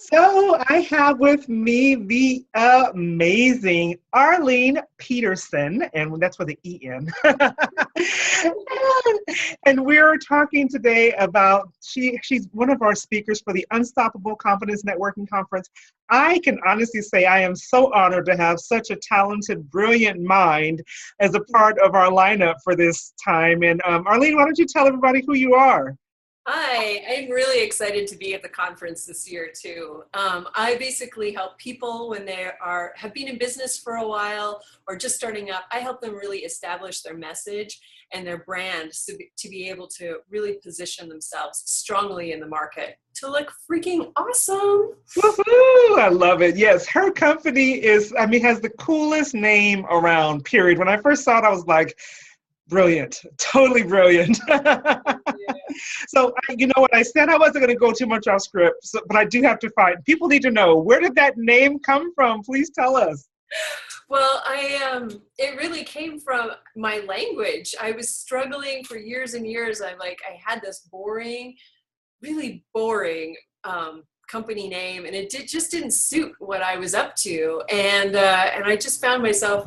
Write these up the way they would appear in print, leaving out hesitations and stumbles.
So I have with me the amazing Arlene Pedersen, and that's with an E-N. And we're talking today about, she's one of our speakers for the Unstoppable Confidence Networking Conference. I can honestly say I am so honored to have such a talented, brilliant mind as a part of our lineup for this time. And Arlene, why don't you tell everybody who you are? Hi, I'm really excited to be at the conference this year too. I basically help people when they have been in business for a while or just starting up. I help them really establish their message and their brand to be able to really position themselves strongly in the market to look freaking awesome. Woohoo! I love it. Yes, her company has the coolest name around, period. When I first saw it, I was like, brilliant, totally brilliant. So, you know what I said? I wasn't going to go too much off script, but I do have to find. People need to know, where did that name come from? Please tell us. Well, it really came from my language. I was struggling for years and years. I had this really boring company name, and just didn't suit what I was up to. And I just found myself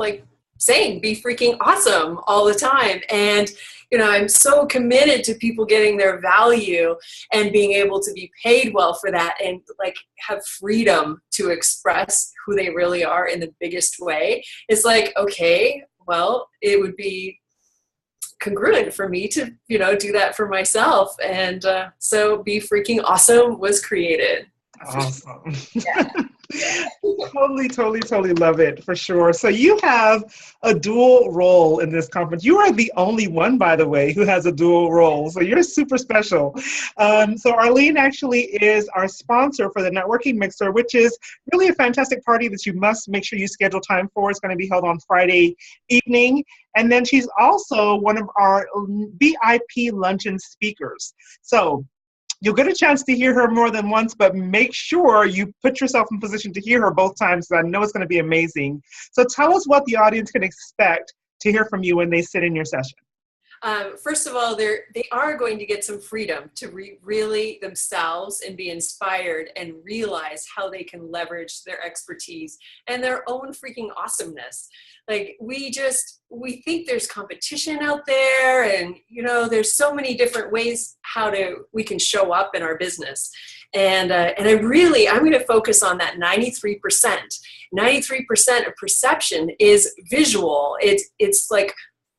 saying be freaking awesome all the time. And I'm so committed to people getting their value and being able to be paid well for that, and have freedom to express who they really are in the biggest way. It's okay, well, it would be congruent for me to do that for myself. And so be freaking awesome was created. Awesome. Yeah. Totally love it, for sure. So you have a dual role in this conference. You are the only one, by the way, who has a dual role. So you're super special. So Arlene actually is our sponsor for the Networking Mixer, which is really a fantastic party that you must make sure you schedule time for. It's going to be held on Friday evening. And then she's also one of our VIP luncheon speakers. So you'll get a chance to hear her more than once, but make sure you put yourself in position to hear her both times. I know it's going to be amazing. So tell us what the audience can expect to hear from you when they sit in your session. First of all, they are going to get some freedom to really themselves and be inspired and realize how they can leverage their expertise and their own freaking awesomeness. We think there's competition out there, and there's so many different ways we can show up in our business. And I'm going to focus on that 93%. 93% of perception is visual. It's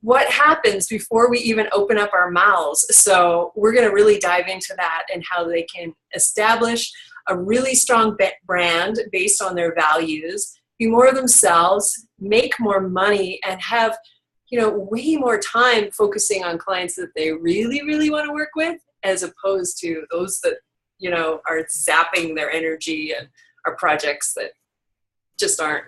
what happens before we even open up our mouths. So we're going to really dive into that and how they can establish a really strong brand based on their values, be more of themselves, make more money, and have way more time focusing on clients that they really want to work with, as opposed to those that are zapping their energy and are projects that just aren't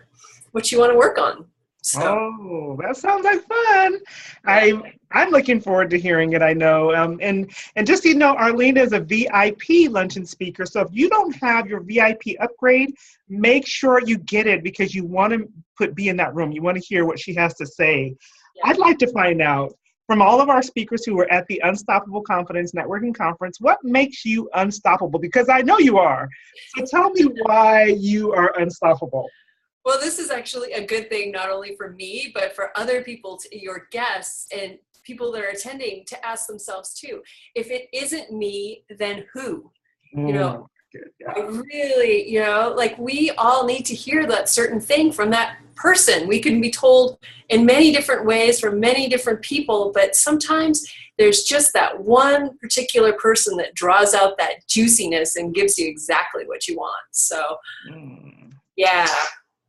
what you want to work on. So. Oh, that sounds like fun. I'm looking forward to hearing it, I know. And just so you know, Arlene is a VIP luncheon speaker. So if you don't have your VIP upgrade, make sure you get it, because you want to be in that room. You want to hear what she has to say. Yeah. I'd like to find out from all of our speakers who were at the Unstoppable Confidence Networking Conference, what makes you unstoppable? Because I know you are. So tell me why you are unstoppable. Well, this is actually a good thing, not only for me, but for other people, your guests and people that are attending, to ask themselves too, if it isn't me, then who? Yeah. I really, we all need to hear that certain thing from that person. We can be told in many different ways from many different people, but sometimes there's just that one particular person that draws out that juiciness and gives you exactly what you want. So, yeah.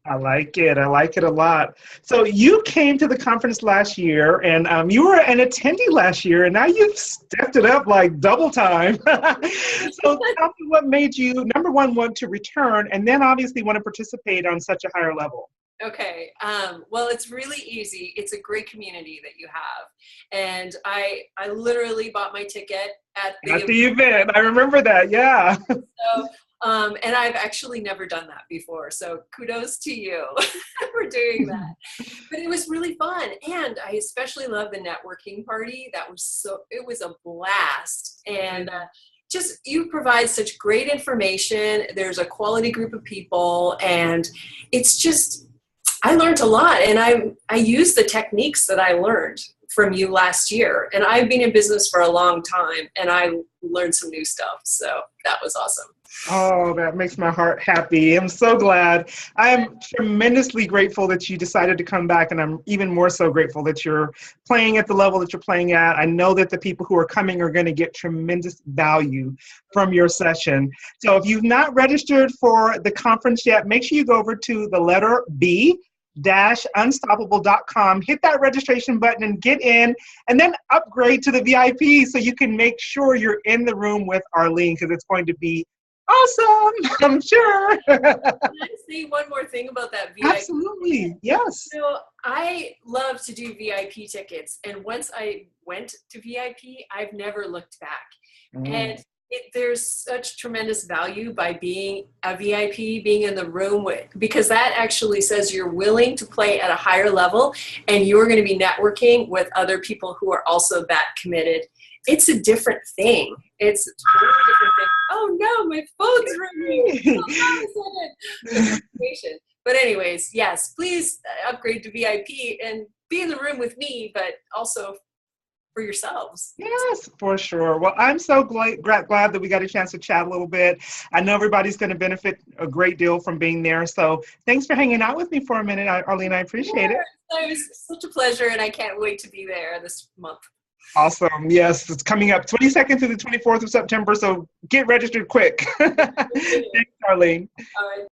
I like it. I like it a lot. So you came to the conference last year, and you were an attendee last year, and now you've stepped it up like double time. So tell me what made you, number one, want to return, and then obviously want to participate on such a higher level. Okay. Well, it's really easy. It's a great community that you have. And I literally bought my ticket at the event. I remember that. Yeah. So, and I've actually never done that before. So kudos to you for doing that. But it was really fun. And I especially love the networking party. It was a blast. And just, you provide such great information. There's a quality group of people, and it's just, I learned a lot, and I use the techniques that I learned from you last year. And I've been in business for a long time, and I learned some new stuff. So that was awesome. Oh, that makes my heart happy. I'm so glad. I'm tremendously grateful that you decided to come back, and I'm even more so grateful that you're playing at the level that you're playing at. I know that the people who are coming are going to get tremendous value from your session. So if you've not registered for the conference yet, make sure you go over to the letter B unstoppable.com, hit that registration button and get in, and then upgrade to the VIP so you can make sure you're in the room with Arlene, because it's going to be awesome, I'm sure. Can I say one more thing about that VIP? Absolutely, yes. So I love to do VIP tickets, and once I went to VIP, I've never looked back. And there's such tremendous value by being a VIP, being in the room with, because that actually says you're willing to play at a higher level, and you're going to be networking with other people who are also that committed. It's a different thing. It's a totally different thing. Oh no, my phone's ringing. But anyways, yes, please upgrade to VIP and be in the room with me, but also for yourselves. Yes, for sure. Well, I'm so glad that we got a chance to chat a little bit. I know everybody's going to benefit a great deal from being there. So thanks for hanging out with me for a minute, Arlene. I appreciate it. It was such a pleasure, and I can't wait to be there this month. Awesome. Yes, it's coming up 22nd to the 24th of September, so get registered quick. Thanks, Arlene. All right.